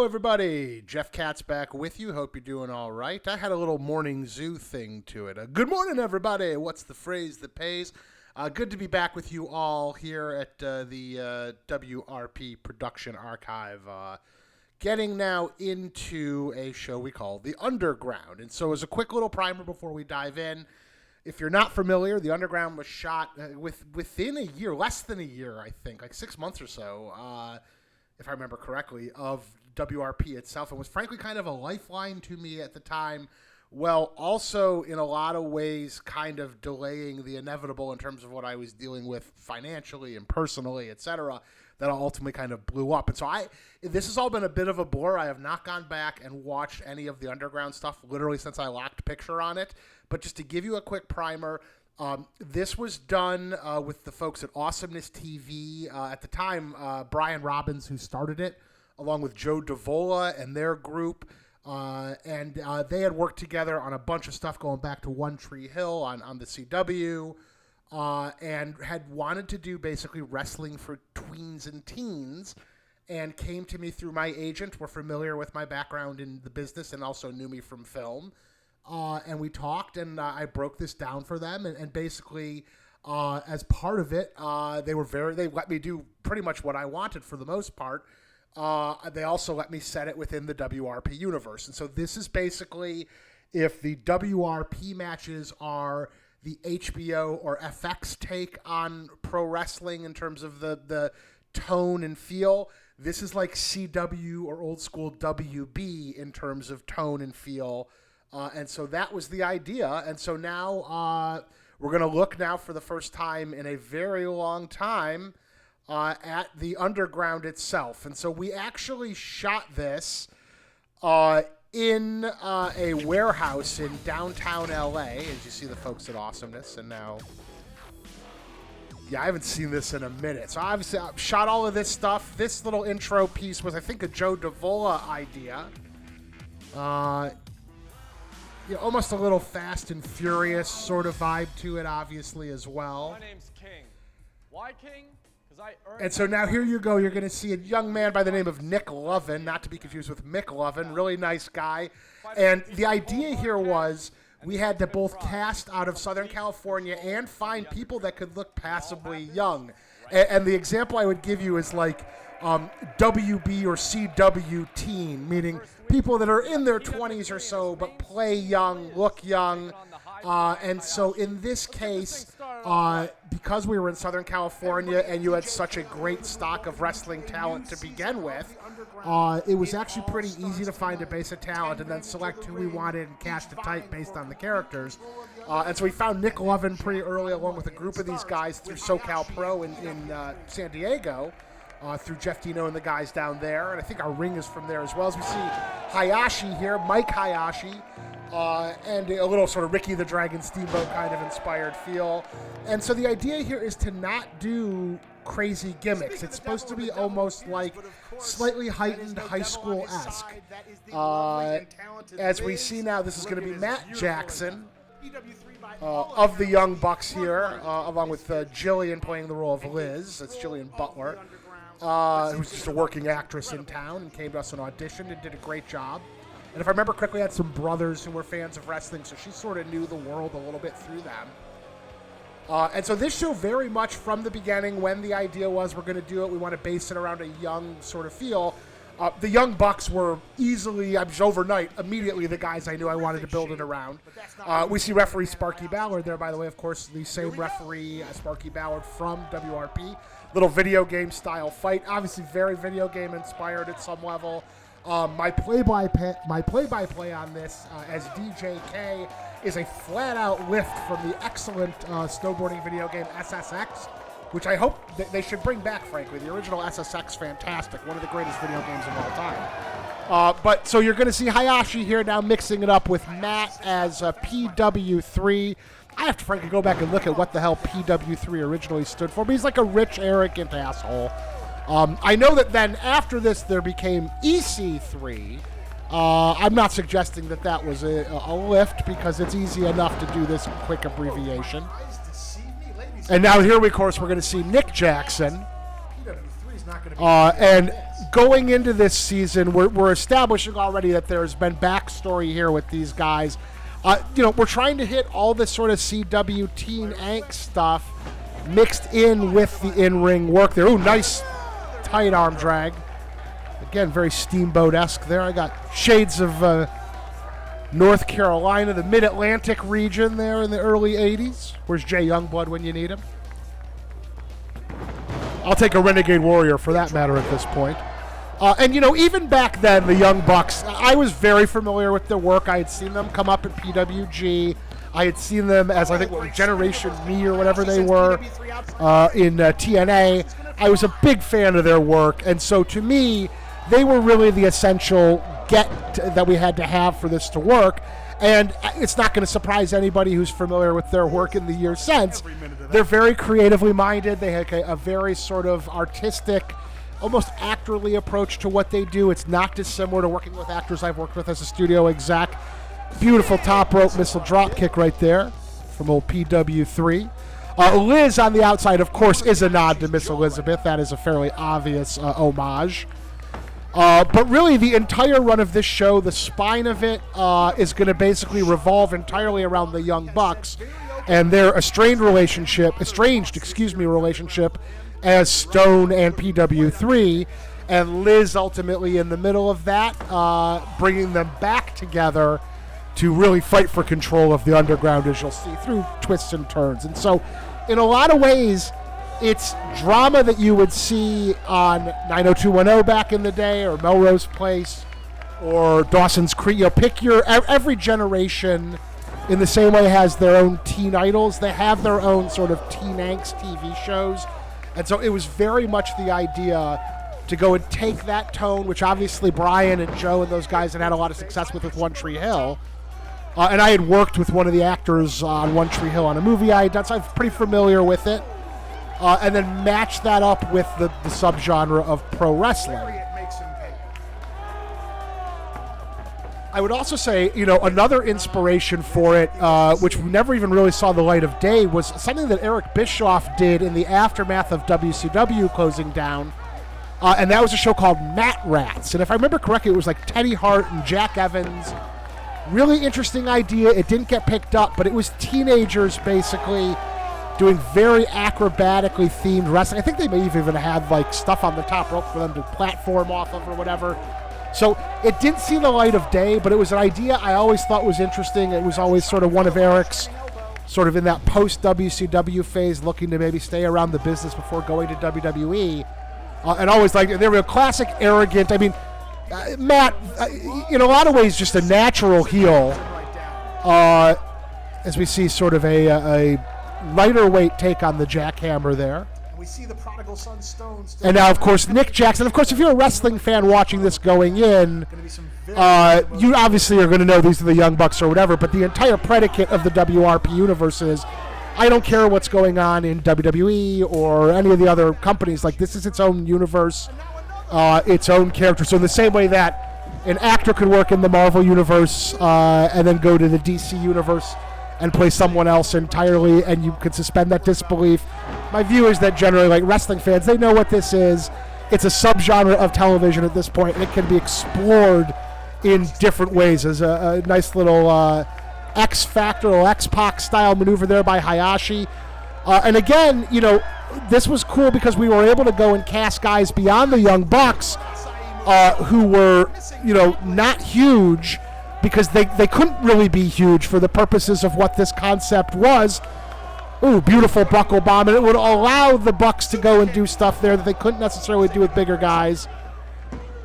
everybody. Jeff Katz back with you. Hope you're doing all right. I had a little morning zoo thing to it. Good morning, everybody. What's the phrase that pays? Good to be back with you all here at the WRP Production Archive. Getting now into a show we call The Underground. And so as a quick little primer before we dive in, if you're not familiar, The Underground was shot within a year, less than a year, I think, like 6 months or so, if I remember correctly, of WRP itself. It was frankly kind of a lifeline to me at the time. Well, also in a lot of ways kind of delaying the inevitable in terms of what I was dealing with financially and personally, etc., that ultimately kind of blew up. And so this has all been a bit of a blur. I have not gone back and watched any of the Underground stuff literally since I locked picture on it. But just to give you a quick primer, this was done with the folks at Awesomeness TV. At the time, Brian Robbins, who started it, along with Joe Davola and their group. And they had worked together on a bunch of stuff going back to One Tree Hill on the CW. And had wanted to do basically wrestling for tweens and teens, and came to me through my agent, were familiar with my background in the business and also knew me from film. And we talked, and I broke this down for them, and basically, as part of it, they let me do pretty much what I wanted for the most part. They also let me set it within the WRP universe. And so this is basically, if the WRP matches are the HBO or FX take on pro wrestling in terms of the tone and feel, this is like CW or old school WB in terms of tone and feel. And so that was the idea. And so now we're going to look now for the first time in a very long time at the Underground itself. And so we actually shot this in a warehouse in downtown LA, as you see the folks at Awesomeness. And now, I haven't seen this in a minute. So obviously I shot all of this stuff. This little intro piece was, I think, a Joe Davola idea. Almost a little Fast and Furious sort of vibe to it, obviously, as well. My name's King. Why King? And so now here you go. You're going to see a young man by the name of Nick Lovin, not to be confused with Mick Lovin, really nice guy. And the idea here was we had to both cast out of Southern California and find people that could look passably young. And the example I would give you is like WB or CW teen, meaning people that are in their 20s or so but play young, look young. And so in this case, because we were in Southern California and you had such a great stock of wrestling talent to begin with, it was actually pretty easy to find a base of talent and then select who we wanted and cast it tight based on the characters. And so we found Nick Lovin pretty early, along with a group of these guys through SoCal Pro in San Diego, through Jeff Dino and the guys down there. And I think our ring is from there as well. As we see Hayashi here, Mike Hayashi, and a little sort of Ricky the Dragon Steamboat kind of inspired feel. And so the idea here is to not do crazy gimmicks. It's supposed to be almost like slightly heightened high school-esque. As we see now, this is going to be Matt Jackson of the Young Bucks here, along with Jillian playing the role of Liz. That's Jillian Butler, who's just a working actress in town and came to us and auditioned and did a great job. And if I remember correctly, I had some brothers who were fans of wrestling, so she sort of knew the world a little bit through them. And so this show very much from the beginning, when the idea was we're going to do it, we want to base it around a young sort of feel. The Young Bucks were easily, overnight, immediately the guys I knew I wanted to build it around. We see referee Sparky Ballard there, by the way, of course, the same referee Sparky Ballard from WRP. Little video game style fight, obviously very video game inspired at some level. My play-by-play on this as DJK is a flat-out lift from the excellent snowboarding video game SSX, which I hope they should bring back, frankly. The original SSX, fantastic. One of the greatest video games of all time. But so you're going to see Hayashi here now mixing it up with Matt as PW3. I have to frankly go back and look at what the hell PW3 originally stood for, but he's like a rich, arrogant asshole. I know that then after this there became EC3. I'm not suggesting that was a lift, because it's easy enough to do this quick abbreviation. And now here, of course, we're going to see Nick Jackson. And going into this season, we're establishing already that there's been backstory here with these guys. We're trying to hit all this sort of CW teen angst stuff mixed in with the in-ring work there. Ooh, nice tight arm drag. Again, very Steamboat-esque there. I got shades of North Carolina, the Mid-Atlantic region there in the early 80s. Where's Jay Youngblood when you need him? I'll take a Renegade Warrior for that matter at this point. Even back then, the Young Bucks, I was very familiar with their work. I had seen them come up at PWG. I had seen them as, I think, Generation Me or whatever they were in TNA. I was a big fan of their work, and so to me, they were really the essential that we had to have for this to work. And it's not going to surprise anybody who's familiar with their work in the years since. They're very creatively minded. They have a very sort of artistic, almost actorly approach to what they do. It's not dissimilar to working with actors I've worked with as a studio exec. Beautiful top rope missile drop kick right there from old PW3. Liz on the outside, of course, is a nod to Miss Elizabeth. That is a fairly obvious homage. But really, the entire run of this show, the spine of it, is going to basically revolve entirely around the Young Bucks and their estranged relationship as Stone and PW3, and Liz ultimately in the middle of that, bringing them back together to really fight for control of the underground, as you'll see, through twists and turns. And so, in a lot of ways, it's drama that you would see on 90210 back in the day, or Melrose Place, or Dawson's Creek. Pick every generation in the same way has their own teen idols. They have their own sort of teen angst TV shows. And so it was very much the idea to go and take that tone, which obviously Brian and Joe and those guys had a lot of success with One Tree Hill. And I had worked with one of the actors on One Tree Hill on a movie I had done, so I'm pretty familiar with it. And then match that up with the subgenre of pro wrestling. I would also say, another inspiration for it, which we never even really saw the light of day, was something that Eric Bischoff did in the aftermath of WCW closing down. And that was a show called Mat Rats. And if I remember correctly, it was like Teddy Hart and Jack Evans. Really interesting idea. It didn't get picked up, but it was teenagers basically doing very acrobatically themed wrestling. I think they may even have like stuff on the top rope for them to platform off of or whatever. So it didn't see the light of day, but it was an idea I always thought was interesting. It was always sort of one of Eric's, sort of in that post-WCW phase, looking to maybe stay around the business before going to WWE. And always like, they were a classic arrogant, Matt, in a lot of ways, just a natural heel, as we see sort of a lighter weight take on the jackhammer there. We see the prodigal son Stone. And now, of course, Nick Jackson. Of course, if you're a wrestling fan watching this going in, you obviously are going to know these are the Young Bucks or whatever, but the entire predicate of the WRP universe is, I don't care what's going on in WWE or any of the other companies. Like, this is its own universe, its own character. So in the same way that an actor could work in the Marvel universe and then go to the DC universe and play someone else entirely, and you could suspend that disbelief. My view is that generally, like wrestling fans, they know what this is. It's a subgenre of television at this point, and it can be explored in different ways as a nice little X Factor or X-Pac style maneuver there by Hayashi. And again, this was cool because we were able to go and cast guys beyond the Young Bucks who were, not huge, because they couldn't really be huge for the purposes of what this concept was. Ooh, beautiful buckle bomb, and it would allow the Bucks to go and do stuff there that they couldn't necessarily do with bigger guys.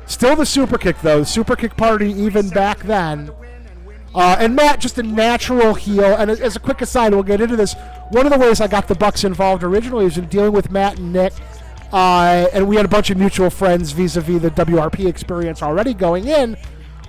Still the super kick, though. The super kick party even back then. And Matt, just a natural heel. And as a quick aside, we'll get into this. One of the ways I got the Bucks involved originally was in dealing with Matt and Nick. And we had a bunch of mutual friends vis-a-vis the WRP experience already going in.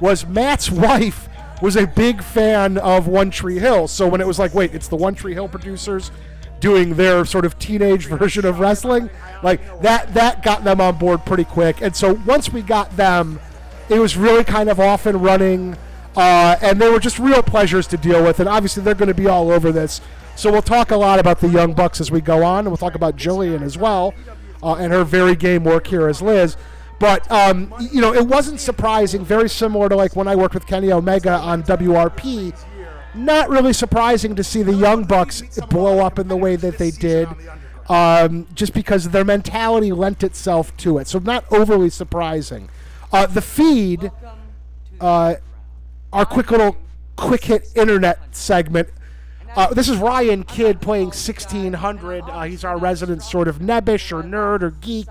Was Matt's wife was a big fan of One Tree Hill. So when it was like, wait, it's the One Tree Hill producers doing their sort of teenage version of wrestling, like that got them on board pretty quick. And so once we got them, it was really kind of off and running, and they were just real pleasures to deal with. And obviously they're going to be all over this. So we'll talk a lot about the Young Bucks as we go on, and we'll talk about Jillian as well, and her very game work here as Liz. But, it wasn't surprising, very similar to like when I worked with Kenny Omega on WRP. Not really surprising to see the Young Bucks blow up in the way that they did, just because their mentality lent itself to it. So not overly surprising. The feed, our quick hit internet segment. This is Ryan Kidd playing 1600. He's our resident sort of nebbish or nerd or geek,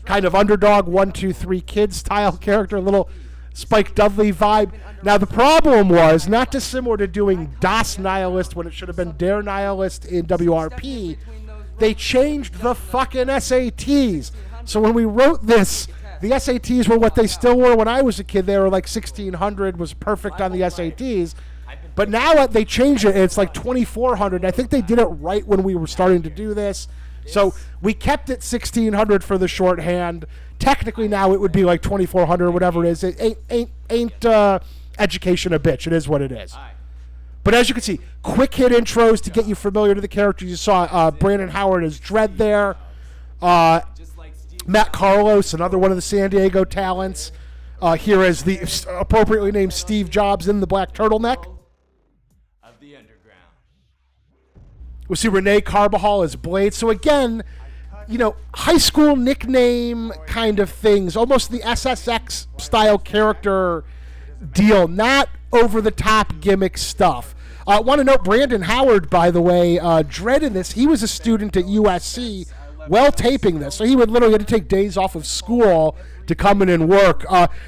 kind of underdog 1, 2, 3 kid style character, a little Spike Dudley vibe. Now the problem was, not dissimilar to doing Das Nihilist when it should have been Der Nihilist in WRP, they changed the fucking SATs. So when we wrote this, the SATs were what they still were when I was a kid. They were like 1600 was perfect on the SATs. But now they changed it, and it's like 2400. I think they did it right when we were starting to do this. So we kept it 1600 for the shorthand. Technically now it would be like 2400 or whatever it is. It ain't education a bitch. It is what it is. But as you can see, quick hit intros to get you familiar to the characters. You saw Brandon Howard as Dredd there. Matt Carlos, another one of the San Diego talents, here as the appropriately named Steve Jobs in the black turtleneck. We see Renee Carbajal as Blade. So again, high school nickname kind of things, almost the SSX style character deal, not over-the-top gimmick stuff. I want to note Brandon Howard, by the way, Dredd in this, he was a student at USC while taping this, so he would literally have to take days off of school to come in and work.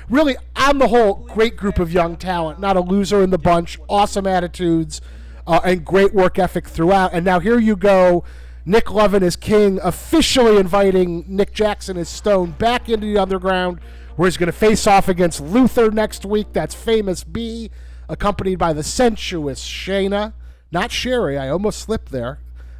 Really, on the whole, great group of young talent, not a loser in the bunch, awesome attitudes, and great work ethic throughout. And now here you go, Nick Levin as King, officially inviting Nick Jackson as Stone back into the Underground, where he's going to face off against Luther next week. That's Famous B, accompanied by the sensuous Shayna. Not Sherry, I almost slipped there.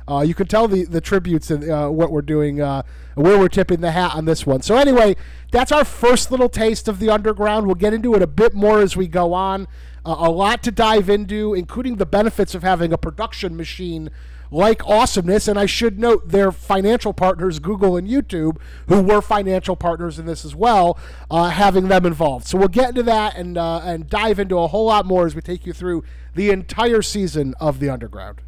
You can tell the tributes and what we're doing, where we're tipping the hat on this one. So anyway, that's our first little taste of the Underground. We'll get into it a bit more as we go on. A lot to dive into, including the benefits of having a production machine like Awesomeness. And I should note their financial partners, Google and YouTube, who were financial partners in this as well, having them involved. So we'll get into that and dive into a whole lot more as we take you through the entire season of the Underground.